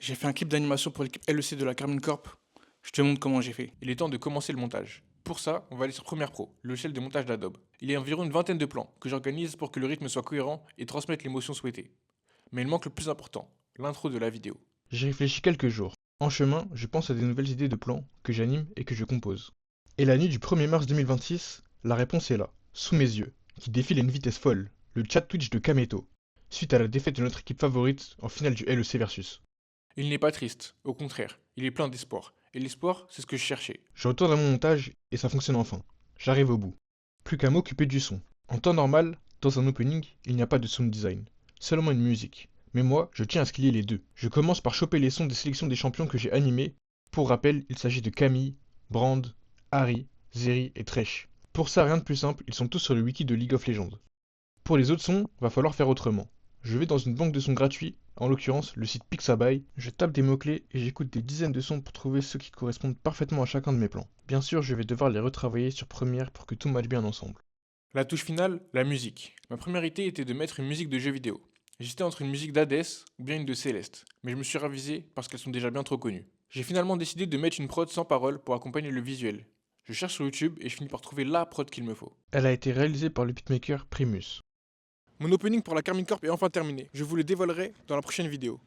J'ai fait un clip d'animation pour l'équipe LEC de la Carmine Corp. Je te montre comment j'ai fait. Il est temps de commencer le montage. Pour ça, on va aller sur Premiere Pro, le logiciel de montage d'Adobe. Il y a environ une vingtaine de plans que j'organise pour que le rythme soit cohérent et transmette l'émotion souhaitée. Mais il manque le plus important, l'intro de la vidéo. J'y réfléchis quelques jours. En chemin, je pense à des nouvelles idées de plans que j'anime et que je compose. Et la nuit du 1er mars 2026, la réponse est là, sous mes yeux, qui défile à une vitesse folle, le chat Twitch de Kameto, suite à la défaite de notre équipe favorite en finale du LEC Versus. Il n'est pas triste, au contraire, il est plein d'espoir. Et l'espoir, c'est ce que je cherchais. Je retourne à mon montage et ça fonctionne enfin. J'arrive au bout. Plus qu'à m'occuper du son. En temps normal, dans un opening, il n'y a pas de sound design, seulement une musique. Mais moi, je tiens à ce qu'il y ait les deux. Je commence par choper les sons des sélections des champions que j'ai animés. Pour rappel, il s'agit de Camille, Brand, Harry, Zeri et Thresh. Pour ça, rien de plus simple, ils sont tous sur le wiki de League of Legends. Pour les autres sons, va falloir faire autrement. Je vais dans une banque de sons gratuits, en l'occurrence le site Pixabay, je tape des mots-clés et j'écoute des dizaines de sons pour trouver ceux qui correspondent parfaitement à chacun de mes plans. Bien sûr, je vais devoir les retravailler sur Premiere pour que tout matche bien ensemble. La touche finale, la musique. Ma première idée était de mettre une musique de jeu vidéo. J'hésitais entre une musique d'Hades ou bien une de Céleste, mais je me suis ravisé parce qu'elles sont déjà bien trop connues. J'ai finalement décidé de mettre une prod sans parole pour accompagner le visuel. Je cherche sur YouTube et je finis par trouver la prod qu'il me faut. Elle a été réalisée par le beatmaker Primus. Mon opening pour la Carmine Corp est enfin terminé. Je vous le dévoilerai dans la prochaine vidéo.